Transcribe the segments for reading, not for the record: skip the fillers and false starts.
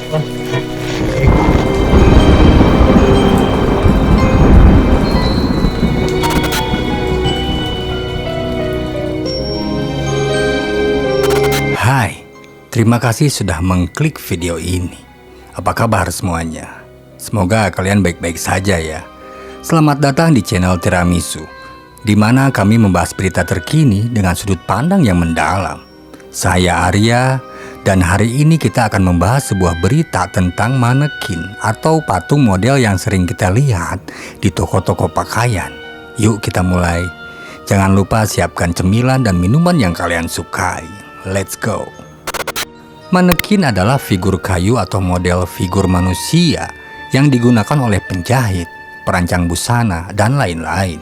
Hai, terima kasih sudah mengklik video ini. Apa kabar semuanya? Semoga kalian baik-baik saja ya. Selamat datang di channel Tiramisu, di mana kami membahas berita terkini dengan sudut pandang yang mendalam. Saya Arya, dan hari ini kita akan membahas sebuah berita tentang manekin atau patung model yang sering kita lihat di toko-toko pakaian. Yuk kita mulai. Jangan lupa siapkan cemilan dan minuman yang kalian sukai. Let's go. Manekin adalah figur kayu atau model figur manusia yang digunakan oleh penjahit, perancang busana, dan lain-lain.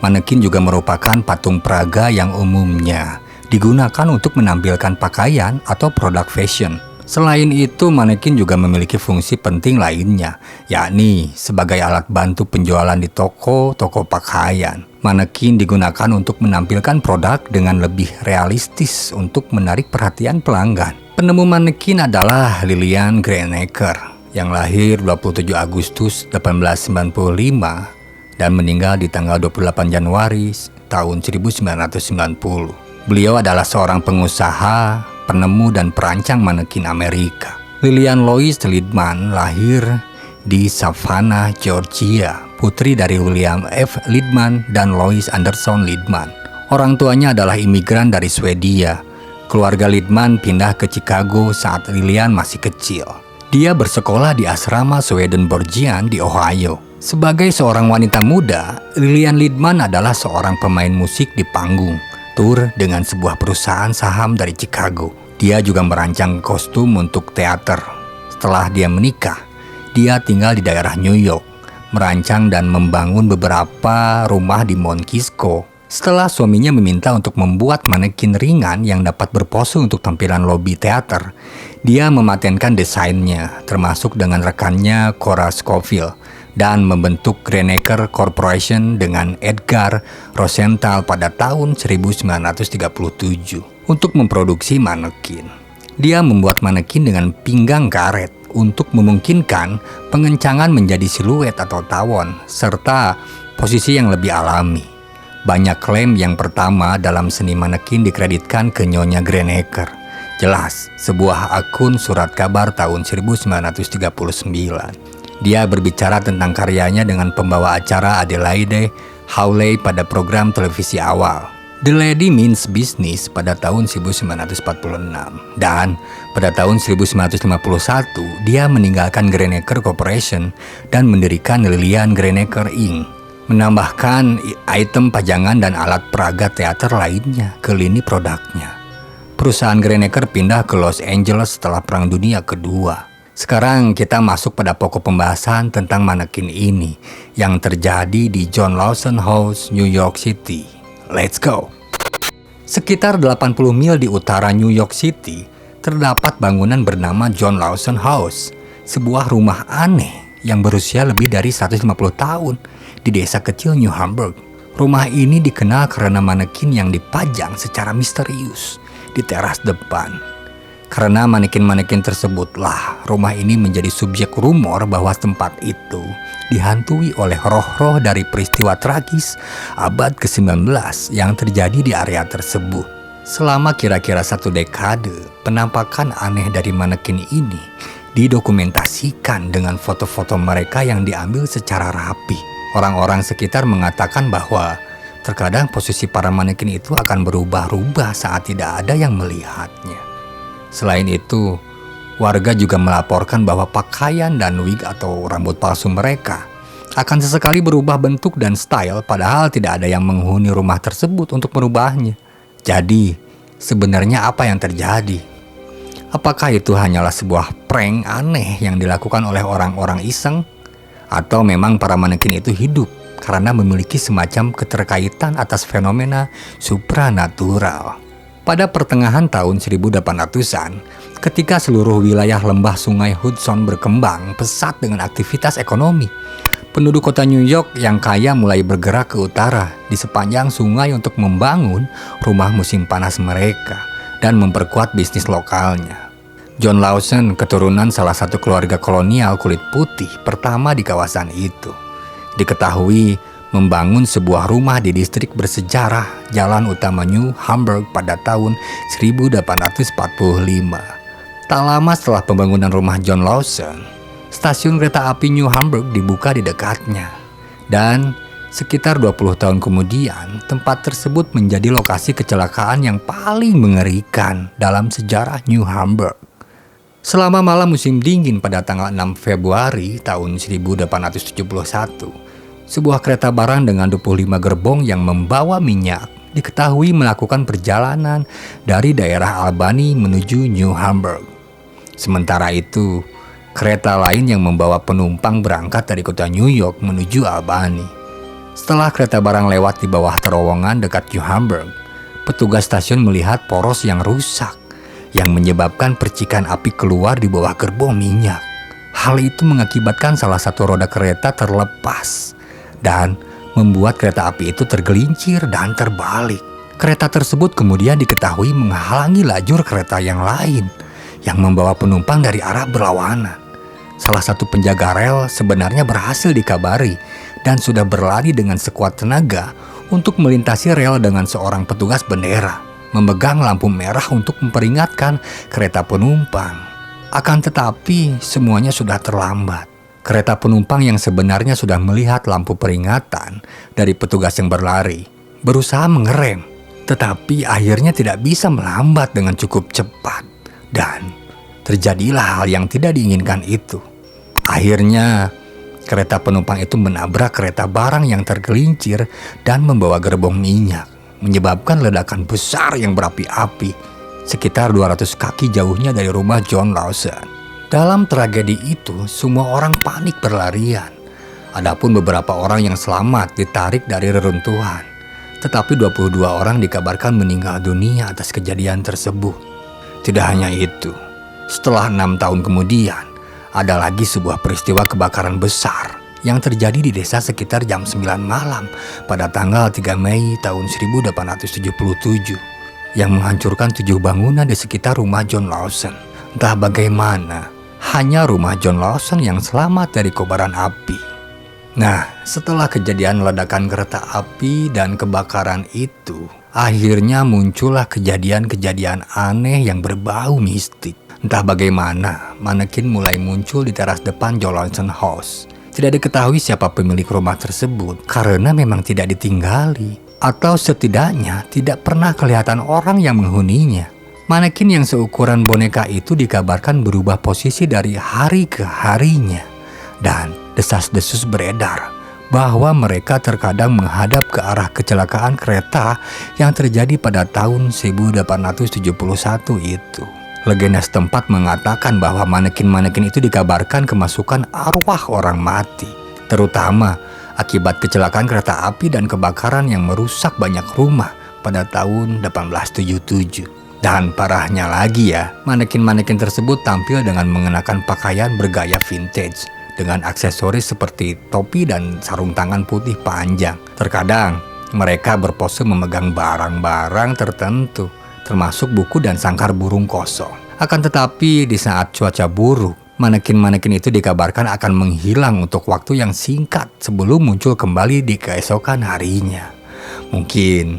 Manekin juga merupakan patung peraga yang umumnya digunakan untuk menampilkan pakaian atau produk fashion. Selain itu, manekin juga memiliki fungsi penting lainnya, yakni sebagai alat bantu penjualan di toko-toko pakaian. Manekin digunakan untuk menampilkan produk dengan lebih realistis untuk menarik perhatian pelanggan. Penemu manekin adalah Lilian Greenacre yang lahir 27 Agustus 1895 dan meninggal di tanggal 28 Januari tahun 1990. Beliau adalah seorang pengusaha, penemu dan perancang manekin Amerika. Lilian Louise Liebman lahir di Savannah, Georgia, putri dari William F. Liebman dan Lois Anderson Liebman. Orang tuanya adalah imigran dari Swedia. Keluarga Liebman pindah ke Chicago saat Lilian masih kecil. Dia bersekolah di asrama Swedenborgian di Ohio. Sebagai seorang wanita muda, Lilian Liebman adalah seorang pemain musik di panggung, tur dengan sebuah perusahaan saham dari Chicago. Dia juga merancang kostum untuk teater. Setelah dia menikah, dia tinggal di daerah New York, merancang dan membangun beberapa rumah di Mount Kisco. Setelah suaminya meminta untuk membuat manekin ringan yang dapat berpose untuk tampilan lobi teater, dia mematenkan desainnya, termasuk dengan rekannya Cora Scofield, dan membentuk Greenacre Corporation dengan Edgar Rosenthal pada tahun 1937 untuk memproduksi manekin. Dia membuat manekin dengan pinggang karet untuk memungkinkan pengencangan menjadi siluet atau tawon, serta posisi yang lebih alami. Banyak klaim yang pertama dalam seni manekin dikreditkan ke Nyonya Greenacre. Jelas, sebuah akun surat kabar tahun 1939. Dia berbicara tentang karyanya dengan pembawa acara Adelaide Hawley pada program televisi awal The Lady Means Business pada tahun 1946. Dan pada tahun 1951, dia meninggalkan Greenacre Corporation dan mendirikan Lilian Greenacre Inc., menambahkan item pajangan dan alat peraga teater lainnya ke lini produknya. Perusahaan Greenacre pindah ke Los Angeles setelah Perang Dunia Kedua. Sekarang kita masuk pada pokok pembahasan tentang manekin ini yang terjadi di John Lawson House, New York City. Let's go! Sekitar 80 mil di utara New York City, terdapat bangunan bernama John Lawson House, sebuah rumah aneh yang berusia lebih dari 150 tahun di desa kecil New Hamburg. Rumah ini dikenal karena manekin yang dipajang secara misterius di teras depan. Karena manekin-manekin tersebutlah, rumah ini menjadi subjek rumor bahwa tempat itu dihantui oleh roh-roh dari peristiwa tragis abad ke-19 yang terjadi di area tersebut. Selama kira-kira 1 dekade, penampakan aneh dari manekin ini didokumentasikan dengan foto-foto mereka yang diambil secara rapi. Orang-orang sekitar mengatakan bahwa terkadang posisi para manekin itu akan berubah-ubah saat tidak ada yang melihatnya. Selain itu, warga juga melaporkan bahwa pakaian dan wig atau rambut palsu mereka akan sesekali berubah bentuk dan style, padahal tidak ada yang menghuni rumah tersebut untuk merubahnya. Jadi, sebenarnya apa yang terjadi? Apakah itu hanyalah sebuah prank aneh yang dilakukan oleh orang-orang iseng? Atau memang para manekin itu hidup karena memiliki semacam keterkaitan atas fenomena supranatural? Pada pertengahan tahun 1800-an, ketika seluruh wilayah lembah sungai Hudson berkembang pesat dengan aktivitas ekonomi, penduduk kota New York yang kaya mulai bergerak ke utara di sepanjang sungai untuk membangun rumah musim panas mereka dan memperkuat bisnis lokalnya. John Lawson keturunan salah satu keluarga kolonial kulit putih pertama di kawasan itu. Diketahui membangun sebuah rumah di distrik bersejarah Jalan Utama New Hamburg pada tahun 1845. Tak lama setelah pembangunan rumah John Lawson, stasiun kereta api New Hamburg dibuka di dekatnya. Dan sekitar 20 tahun kemudian, tempat tersebut menjadi lokasi kecelakaan yang paling mengerikan dalam sejarah New Hamburg. Selama malam musim dingin pada tanggal 6 Februari tahun 1871, sebuah kereta barang dengan 25 gerbong yang membawa minyak diketahui melakukan perjalanan dari daerah Albany menuju New Hamburg. Sementara itu, kereta lain yang membawa penumpang berangkat dari kota New York menuju Albany. Setelah kereta barang lewat di bawah terowongan dekat New Hamburg, petugas stasiun melihat poros yang rusak yang menyebabkan percikan api keluar di bawah gerbong minyak. Hal itu mengakibatkan salah satu roda kereta terlepas dan membuat kereta api itu tergelincir dan terbalik. Kereta tersebut kemudian diketahui menghalangi lajur kereta yang lain yang membawa penumpang dari arah berlawanan. Salah satu penjaga rel sebenarnya berhasil dikabari dan sudah berlari dengan sekuat tenaga untuk melintasi rel dengan seorang petugas bendera memegang lampu merah untuk memperingatkan kereta penumpang. Akan tetapi semuanya sudah terlambat. Kereta penumpang yang sebenarnya sudah melihat lampu peringatan dari petugas yang berlari berusaha mengerem, tetapi akhirnya tidak bisa melambat dengan cukup cepat. Dan terjadilah hal yang tidak diinginkan itu. Akhirnya kereta penumpang itu menabrak kereta barang yang tergelincir dan membawa gerbong minyak, menyebabkan ledakan besar yang berapi-api sekitar 200 kaki jauhnya dari rumah John Lawson. Dalam tragedi itu, semua orang panik berlarian. Adapun beberapa orang yang selamat ditarik dari reruntuhan. Tetapi 22 orang dikabarkan meninggal dunia atas kejadian tersebut. Tidak hanya itu, setelah 6 tahun kemudian, ada lagi sebuah peristiwa kebakaran besar yang terjadi di desa sekitar jam 9 malam pada tanggal 3 Mei tahun 1877 yang menghancurkan 7 bangunan di sekitar rumah John Lawson. Entah bagaimana, hanya rumah John Lawson yang selamat dari kobaran api. Nah, setelah kejadian ledakan kereta api dan kebakaran itu, akhirnya muncullah kejadian-kejadian aneh yang berbau mistik. Entah bagaimana, manekin mulai muncul di teras depan John Lawson House. Tidak diketahui siapa pemilik rumah tersebut karena memang tidak ditinggali, atau setidaknya tidak pernah kelihatan orang yang menghuninya. Manekin yang seukuran boneka itu dikabarkan berubah posisi dari hari ke harinya, dan desas-desus beredar bahwa mereka terkadang menghadap ke arah kecelakaan kereta yang terjadi pada tahun 1871 itu. Legenda setempat mengatakan bahwa manekin-manekin itu dikabarkan kemasukan arwah orang mati, terutama akibat kecelakaan kereta api dan kebakaran yang merusak banyak rumah pada tahun 1877. Dan parahnya lagi ya, manekin-manekin tersebut tampil dengan mengenakan pakaian bergaya vintage dengan aksesoris seperti topi dan sarung tangan putih panjang. Terkadang mereka berpose memegang barang-barang tertentu, termasuk buku dan sangkar burung kosong. Akan tetapi di saat cuaca buruk, manekin-manekin itu dikabarkan akan menghilang untuk waktu yang singkat sebelum muncul kembali di keesokan harinya. Mungkin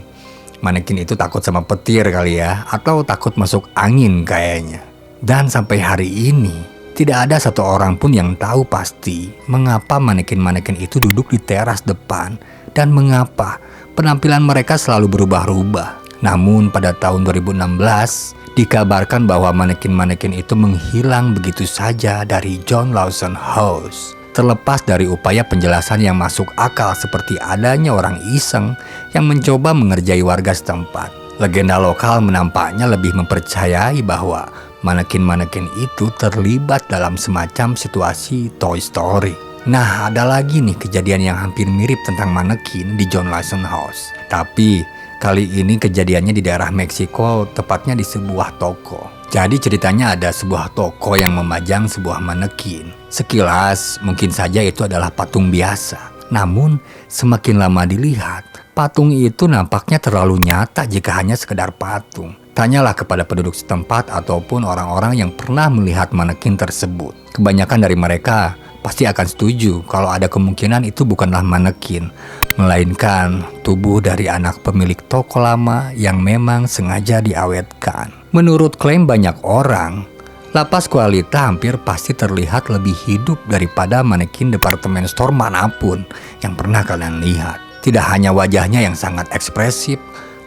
manekin itu takut sama petir kali ya, atau takut masuk angin kayaknya. Dan sampai hari ini, tidak ada satu orang pun yang tahu pasti mengapa manekin-manekin itu duduk di teras depan dan mengapa penampilan mereka selalu berubah-ubah. Namun pada tahun 2016, dikabarkan bahwa manekin-manekin itu menghilang begitu saja dari John Lawson House. Terlepas dari upaya penjelasan yang masuk akal seperti adanya orang iseng yang mencoba mengerjai warga setempat, legenda lokal menampaknya lebih mempercayai bahwa manekin-manekin itu terlibat dalam semacam situasi Toy Story. Nah, ada lagi nih kejadian yang hampir mirip tentang manekin di John Lawson House. Tapi kali ini kejadiannya di daerah Meksiko, tepatnya di sebuah toko. Jadi ceritanya ada sebuah toko yang memajang sebuah manekin. Sekilas mungkin saja itu adalah patung biasa. Namun semakin lama dilihat, patung itu nampaknya terlalu nyata jika hanya sekedar patung. Tanyalah kepada penduduk setempat ataupun orang-orang yang pernah melihat manekin tersebut. Kebanyakan dari mereka pasti akan setuju kalau ada kemungkinan itu bukanlah manekin, melainkan tubuh dari anak pemilik toko lama yang memang sengaja diawetkan. Menurut klaim banyak orang, lapas Kualita hampir pasti terlihat lebih hidup daripada manekin departemen store manapun yang pernah kalian lihat. Tidak hanya wajahnya yang sangat ekspresif,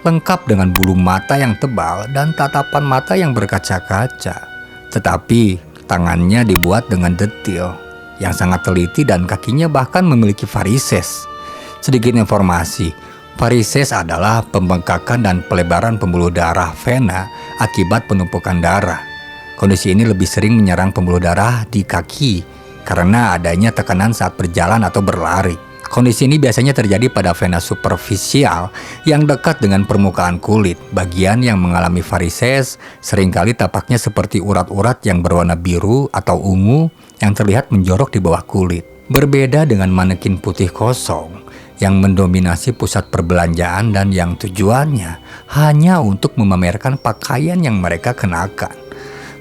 lengkap dengan bulu mata yang tebal dan tatapan mata yang berkaca-kaca, tetapi tangannya dibuat dengan detil yang sangat teliti dan kakinya bahkan memiliki varises. Sedikit informasi, varises adalah pembengkakan dan pelebaran pembuluh darah vena akibat penumpukan darah. Kondisi ini lebih sering menyerang pembuluh darah di kaki karena adanya tekanan saat berjalan atau berlari. Kondisi ini biasanya terjadi pada vena superficial yang dekat dengan permukaan kulit. Bagian yang mengalami varises seringkali tampaknya seperti urat-urat yang berwarna biru atau ungu yang terlihat menjorok di bawah kulit. Berbeda dengan manekin putih kosong yang mendominasi pusat perbelanjaan dan yang tujuannya hanya untuk memamerkan pakaian yang mereka kenakan.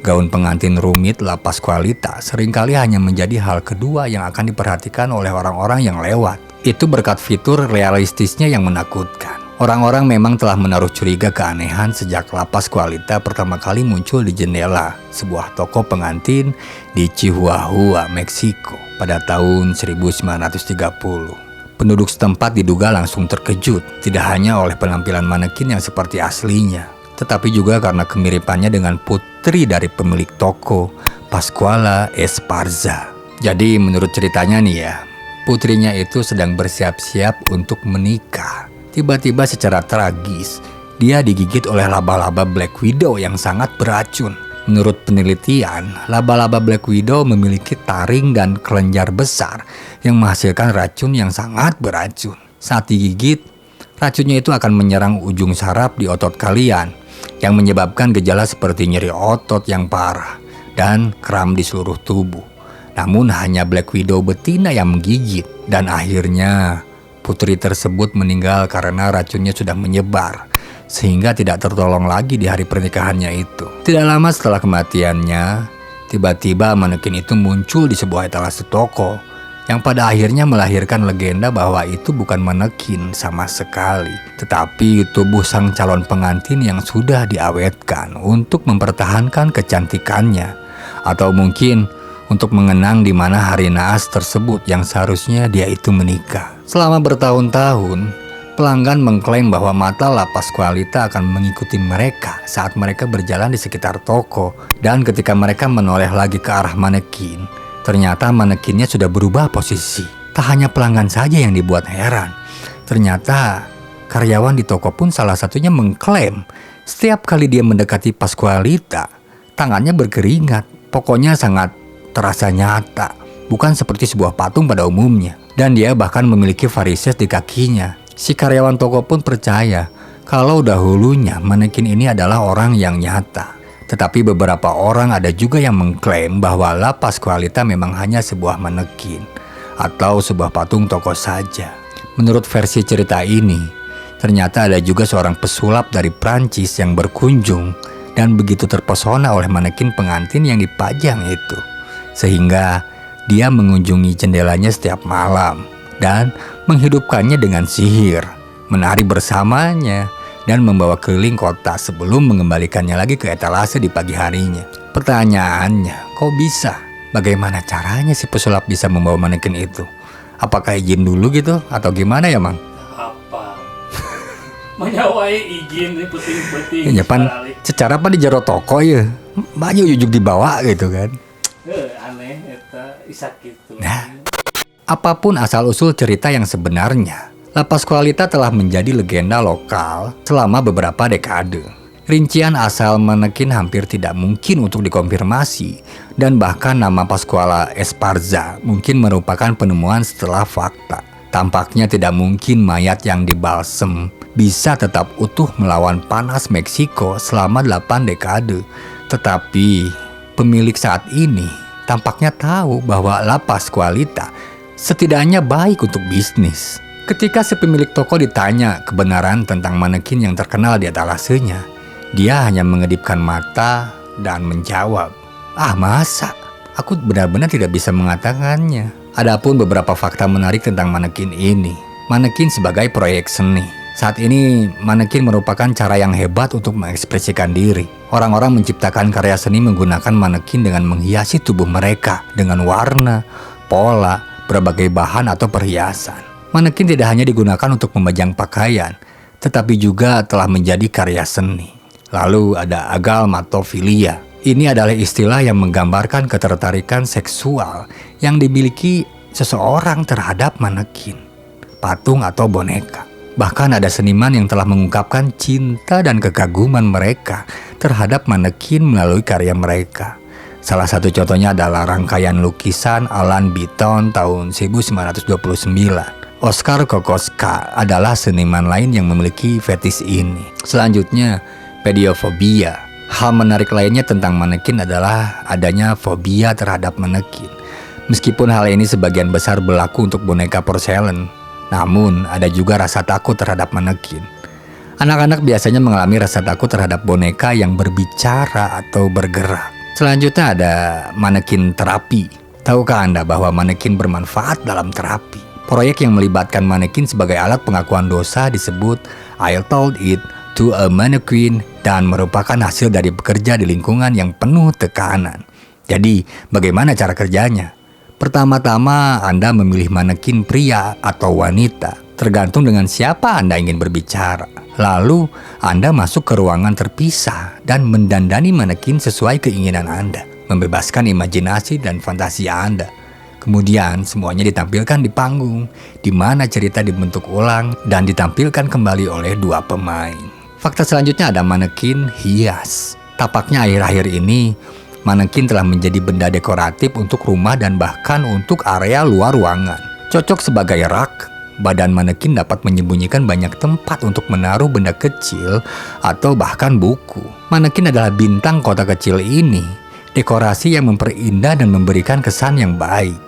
Gaun pengantin rumit lapas Kualita seringkali hanya menjadi hal kedua yang akan diperhatikan oleh orang-orang yang lewat. Itu berkat fitur realistisnya yang menakutkan. Orang-orang memang telah menaruh curiga keanehan sejak lapas Kualita pertama kali muncul di jendela sebuah toko pengantin di Chihuahua, Meksiko pada tahun 1930. Penduduk setempat diduga langsung terkejut, tidak hanya oleh penampilan manekin yang seperti aslinya, tetapi juga karena kemiripannya dengan putri dari pemilik toko, Pascuala Esparza. Jadi menurut ceritanya nih ya, putrinya itu sedang bersiap-siap untuk menikah. Tiba-tiba secara tragis, dia digigit oleh laba-laba Black Widow yang sangat beracun. Menurut penelitian, laba-laba Black Widow memiliki taring dan kelenjar besar yang menghasilkan racun yang sangat beracun. Saat digigit, racunnya itu akan menyerang ujung saraf di otot kalian, yang menyebabkan gejala seperti nyeri otot yang parah dan kram di seluruh tubuh. Namun hanya Black Widow betina yang menggigit, dan akhirnya putri tersebut meninggal karena racunnya sudah menyebar, sehingga tidak tertolong lagi di hari pernikahannya itu. Tidak lama setelah kematiannya, tiba-tiba manekin itu muncul di sebuah etalase toko, yang pada akhirnya melahirkan legenda bahwa itu bukan manekin sama sekali, tetapi tubuh sang calon pengantin yang sudah diawetkan untuk mempertahankan kecantikannya, atau mungkin untuk mengenang di mana hari naas tersebut yang seharusnya dia itu menikah. Selama bertahun-tahun, pelanggan mengklaim bahwa mata lapas Kualita akan mengikuti mereka saat mereka berjalan di sekitar toko, dan ketika mereka menoleh lagi ke arah manekin, ternyata manekinnya sudah berubah posisi. Tak hanya pelanggan saja yang dibuat heran. Ternyata karyawan di toko pun salah satunya mengklaim setiap kali dia mendekati Pascualita, tangannya berkeringat. Pokoknya sangat terasa nyata, bukan seperti sebuah patung pada umumnya. Dan dia bahkan memiliki varises di kakinya. Si karyawan toko pun percaya kalau dahulunya manekin ini adalah orang yang nyata. Tetapi beberapa orang ada juga yang mengklaim bahwa lapas Kualita memang hanya sebuah manekin atau sebuah patung toko saja. Menurut versi cerita ini, ternyata ada juga seorang pesulap dari Prancis yang berkunjung dan begitu terpesona oleh manekin pengantin yang dipajang itu, sehingga dia mengunjungi jendelanya setiap malam dan menghidupkannya dengan sihir, menari bersamanya, dan membawa keliling kota sebelum mengembalikannya lagi ke etalase di pagi harinya. Pertanyaannya, kok bisa? Bagaimana caranya si pesulap bisa membawa manekin itu? Apakah izin dulu gitu? Atau gimana ya, Mang? Apa? Menyawai izin ini penting-penting. Ya, pan secara apa di jero toko ya? Banyak ujuk dibawa gitu kan. Aneh eta isak gitu. Nah, apapun asal-usul cerita yang sebenarnya, lapas Kualita telah menjadi legenda lokal selama beberapa dekade. Rincian asal manekin hampir tidak mungkin untuk dikonfirmasi, dan bahkan nama Pascuala Esparza mungkin merupakan penemuan setelah fakta. Tampaknya tidak mungkin mayat yang dibalsem bisa tetap utuh melawan panas Meksiko selama 8 dekade. Tetapi pemilik saat ini tampaknya tahu bahwa lapas Kualita setidaknya baik untuk bisnis. Ketika si pemilik toko ditanya kebenaran tentang manekin yang terkenal di etalasenya, Dia hanya mengedipkan mata dan menjawab, "Ah, masa? Aku benar-benar tidak bisa mengatakannya." Adapun beberapa fakta menarik tentang manekin ini. Manekin sebagai proyek seni. Saat ini, manekin merupakan cara yang hebat untuk mengekspresikan diri. Orang-orang menciptakan karya seni menggunakan manekin dengan menghiasi tubuh mereka dengan warna, pola, berbagai bahan atau perhiasan. Manekin tidak hanya digunakan untuk memajang pakaian, tetapi juga telah menjadi karya seni. Lalu ada agalmatofilia. Ini adalah istilah yang menggambarkan ketertarikan seksual yang dimiliki seseorang terhadap manekin, patung atau boneka. Bahkan ada seniman yang telah mengungkapkan cinta dan kekaguman mereka terhadap manekin melalui karya mereka. Salah satu contohnya adalah rangkaian lukisan Alan Beaton tahun 1929. Oskar Kokoschka adalah seniman lain yang memiliki fetis ini. Selanjutnya, pedofobia. Hal menarik lainnya tentang manekin adalah adanya fobia terhadap manekin. Meskipun hal ini sebagian besar berlaku untuk boneka porselen, namun ada juga rasa takut terhadap manekin. Anak-anak biasanya mengalami rasa takut terhadap boneka yang berbicara atau bergerak. Selanjutnya ada manekin terapi. Tahukah Anda bahwa manekin bermanfaat dalam terapi? Proyek yang melibatkan manekin sebagai alat pengakuan dosa disebut I Told It to a Mannequin dan merupakan hasil dari bekerja di lingkungan yang penuh tekanan. Jadi, bagaimana cara kerjanya? Pertama-tama, Anda memilih manekin pria atau wanita, tergantung dengan siapa Anda ingin berbicara. Lalu, Anda masuk ke ruangan terpisah dan mendandani manekin sesuai keinginan Anda, membebaskan imajinasi dan fantasi Anda. Kemudian, semuanya ditampilkan di panggung, di mana cerita dibentuk ulang dan ditampilkan kembali oleh dua pemain. Fakta selanjutnya ada manekin hias. Tapaknya akhir-akhir ini, manekin telah menjadi benda dekoratif untuk rumah dan bahkan untuk area luar ruangan. Cocok sebagai rak, badan manekin dapat menyembunyikan banyak tempat untuk menaruh benda kecil atau bahkan buku. Manekin adalah bintang kota kecil ini, dekorasi yang memperindah dan memberikan kesan yang baik.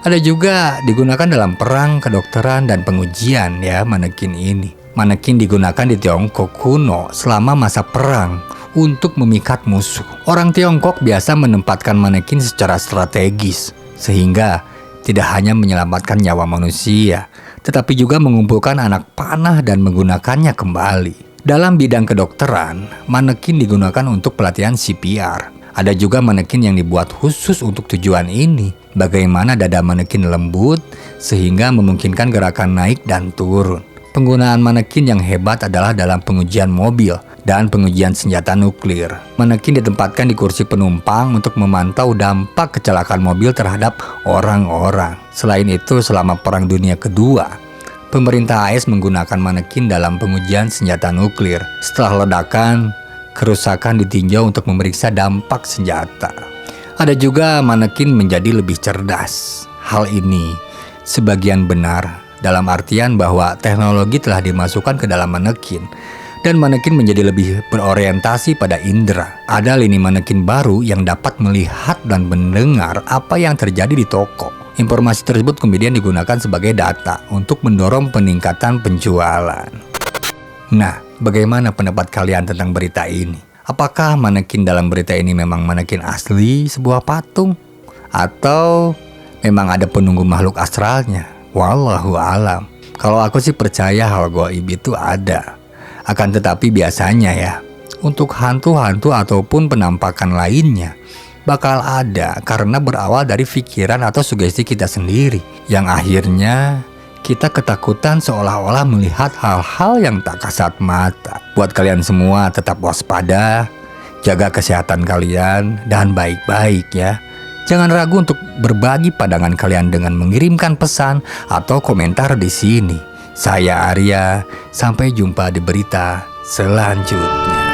Ada juga digunakan dalam perang, kedokteran, dan pengujian ya manekin ini. Manekin digunakan di Tiongkok kuno selama masa perang untuk memikat musuh. Orang Tiongkok biasa menempatkan manekin secara strategis, sehingga tidak hanya menyelamatkan nyawa manusia, tetapi juga mengumpulkan anak panah dan menggunakannya kembali. Dalam bidang kedokteran, manekin digunakan untuk pelatihan CPR. Ada juga manekin yang dibuat khusus untuk tujuan ini. Bagaimana dada manekin lembut, sehingga memungkinkan gerakan naik dan turun. Penggunaan manekin yang hebat adalah dalam pengujian mobil dan pengujian senjata nuklir. Manekin ditempatkan di kursi penumpang untuk memantau dampak kecelakaan mobil terhadap orang-orang. Selain itu, selama Perang Dunia Kedua, pemerintah AS menggunakan manekin dalam pengujian senjata nuklir. Setelah ledakan, kerusakan ditinjau untuk memeriksa dampak senjata. Ada juga manekin menjadi lebih cerdas. Hal ini sebagian benar, dalam artian bahwa teknologi telah dimasukkan ke dalam manekin dan manekin menjadi lebih berorientasi pada indera. Ada lini manekin baru yang dapat melihat dan mendengar apa yang terjadi di toko. Informasi tersebut kemudian digunakan sebagai data untuk mendorong peningkatan penjualan. Nah, bagaimana pendapat kalian tentang berita ini? Apakah manekin dalam berita ini memang manekin asli sebuah patung? Atau memang ada penunggu makhluk astralnya? Wallahu alam. Kalau aku sih percaya hal gaib itu ada. Akan tetapi biasanya ya, untuk hantu-hantu ataupun penampakan lainnya bakal ada karena berawal dari pikiran atau sugesti kita sendiri, yang akhirnya kita ketakutan seolah-olah melihat hal-hal yang tak kasat mata. Buat kalian semua tetap waspada, jaga kesehatan kalian, dan baik-baik ya. Jangan ragu untuk berbagi pandangan kalian dengan mengirimkan pesan atau komentar di sini. Saya Arya, sampai jumpa di berita selanjutnya.